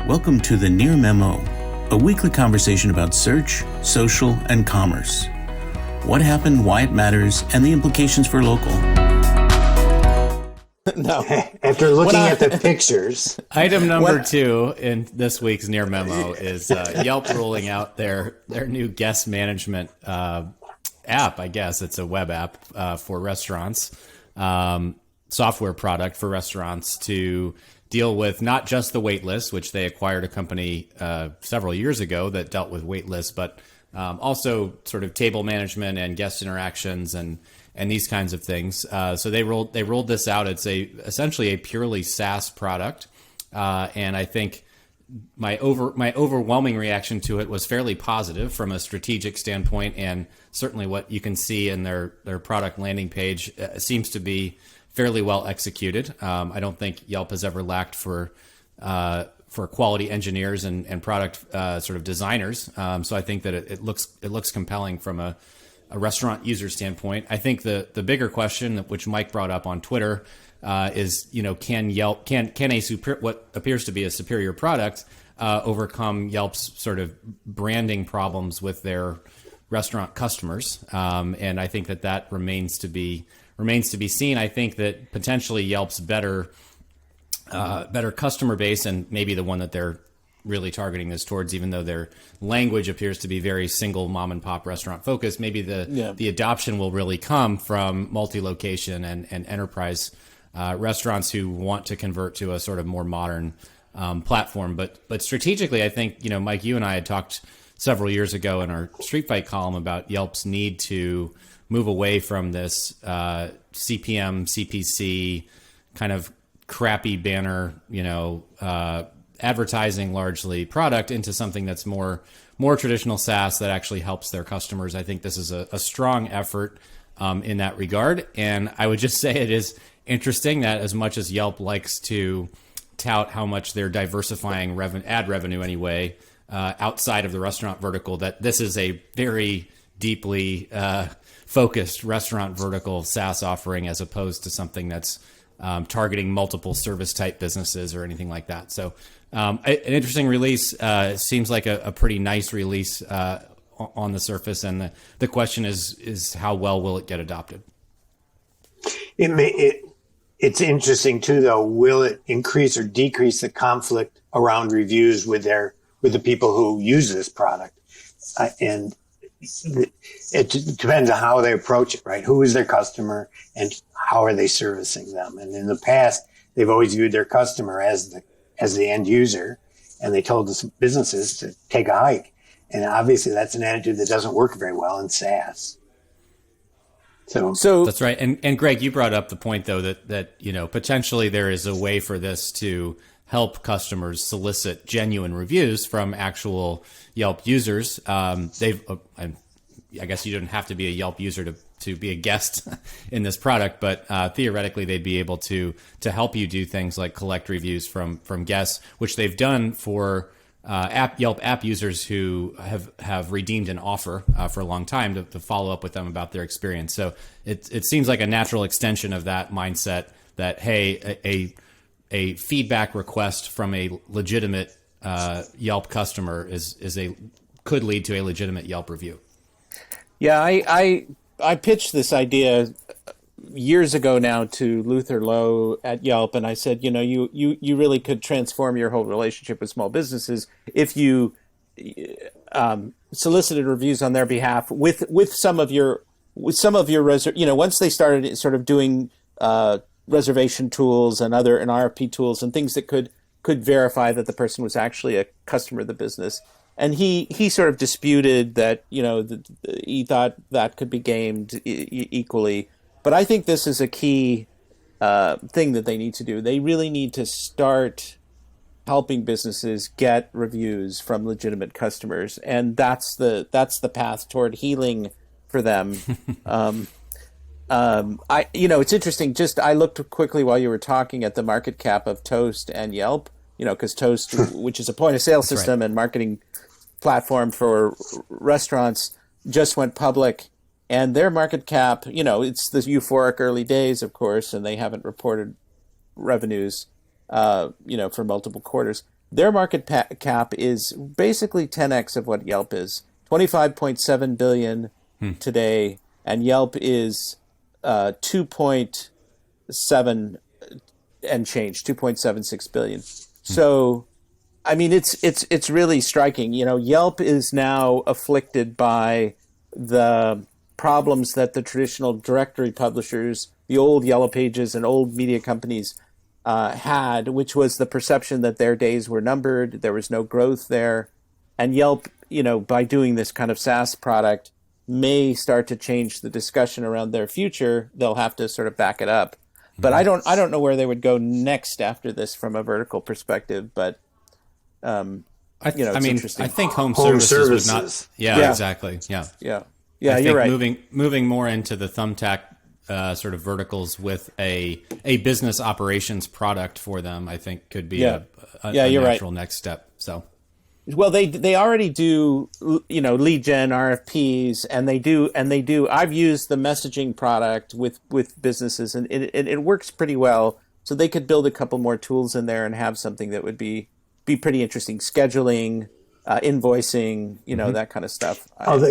Welcome to the Near Memo, a weekly conversation about search, social, and commerce. What happened, why it matters, and the implications for local. No. After looking at the pictures. Item number 2 in this week's Near Memo is Yelp rolling out their new guest management app, I guess. It's a web app for restaurants, software product for restaurants to deal with not just the wait list, which they acquired a company several years ago that dealt with wait lists, but also sort of table management and guest interactions and these kinds of things. So they rolled this out. It's essentially a purely SaaS product, and I think my overwhelming reaction to it was fairly positive from a strategic standpoint, and certainly what you can see in their product landing page seems to be fairly well executed. I don't think Yelp has ever lacked for quality engineers and product sort of designers. So I think that it looks compelling from a restaurant user standpoint. I think the bigger question, which Mike brought up on Twitter, is can Yelp can what appears to be a superior product overcome Yelp's sort of branding problems with their restaurant customers? And I think that remains to be seen. I think that potentially Yelp's better customer base, and maybe the one that they're really targeting this towards, even though their language appears to be very single mom and pop restaurant focused, maybe the adoption will really come from multi-location and enterprise restaurants who want to convert to a sort of more modern platform. But strategically, I think, Mike, you and I had talked several years ago in our Street Fight column about Yelp's need to move away from this CPM, CPC kind of crappy banner, advertising largely product into something that's more traditional SaaS that actually helps their customers. I think this is a strong effort in that regard. And I would just say it is interesting that as much as Yelp likes to tout how much they're diversifying ad revenue anyway, outside of the restaurant vertical, that this is a very deeply focused restaurant vertical SaaS offering as opposed to something that's targeting multiple service type businesses or anything like that. So an interesting release. Seems like a pretty nice release on the surface. And the question is how well will it get adopted? It's interesting too, though. Will it increase or decrease the conflict around reviews with the people who use this product? And it depends on how they approach it, right? Who is their customer and how are they servicing them? And in the past, they've always viewed their customer as the end user, and they told the businesses to take a hike. And obviously that's an attitude that doesn't work very well in SaaS. So that's right. And Greg, you brought up the point though that potentially there is a way for this to help customers solicit genuine reviews from actual Yelp users. I guess you don't have to be a Yelp user to be a guest in this product, but theoretically they'd be able to help you do things like collect reviews from guests, which they've done for Yelp app users who have redeemed an offer for a long time to follow up with them about their experience. So it seems like a natural extension of that mindset that, hey, a feedback request from a legitimate Yelp customer could lead to a legitimate Yelp review. Yeah, I pitched this idea years ago now to Luther Lowe at Yelp, and I said, you really could transform your whole relationship with small businesses if you solicited reviews on their behalf with some of your once they started sort of doing reservation tools and RFP tools and things that could verify that the person was actually a customer of the business. And he sort of disputed that, he thought that could be gamed equally. But I think this is a key thing that they need to do. They really need to start helping businesses get reviews from legitimate customers, and that's the path toward healing for them. It's interesting. I looked quickly while you were talking at the market cap of Toast and Yelp. Because Toast, which is a point of sale system and marketing platform for restaurants, just went public, and their market cap, it's the euphoric early days, of course, and they haven't reported revenues, for multiple quarters. Their market cap is basically 10x of what Yelp is, 25.7 billion today, and Yelp is 2.7 and change, 2.76 billion. So, I mean, it's really striking. Yelp is now afflicted by the problems that the traditional directory publishers, the old Yellow Pages and old media companies had, which was the perception that their days were numbered, there was no growth there. And Yelp, by doing this kind of SaaS product, may start to change the discussion around their future. They'll have to sort of back it up. But I don't know where they would go next after this from a vertical perspective, but interesting. I think home services would not. Yeah, exactly. Yeah. Yeah, I you're think right. Moving more into the thumbtack sort of verticals with a business operations product for them, I think could be a natural next step. So, well, they already do lead gen RFPs, and they do. I've used the messaging product with businesses, and it works pretty well. So they could build a couple more tools in there and have something that would be pretty interesting. Scheduling, invoicing, that kind of stuff. Although,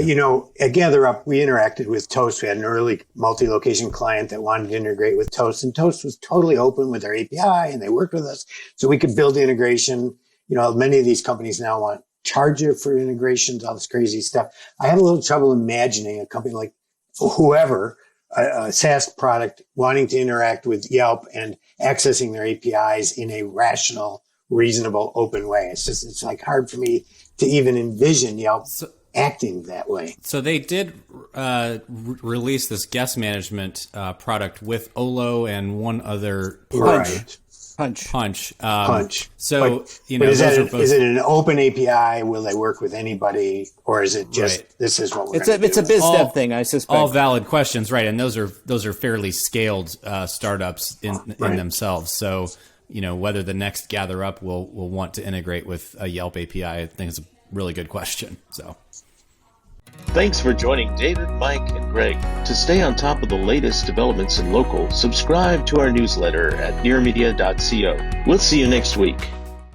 at GatherUp, we interacted with Toast. We had an early multi-location client that wanted to integrate with Toast, and Toast was totally open with their API, and they worked with us so we could build the integration. Many of these companies now want charge you for integrations, all this crazy stuff. I have a little trouble imagining a company like whoever, a SaaS product, wanting to interact with Yelp and accessing their APIs in a rational, reasonable, open way. It's like hard for me to even envision Yelp acting that way. So they did release this guest management product with Olo and one other Punch. So is it an open API? Will they work with anybody, or is it just this is what we're going to do? It's a biz dev thing, I suspect. All valid questions, right? And those are fairly scaled startups in themselves. So whether the next GatherUp will want to integrate with a Yelp API, I think is a really good question. So. Thanks for joining David, Mike, and Greg. To stay on top of the latest developments in local, subscribe to our newsletter at nearmedia.co. We'll see you next week.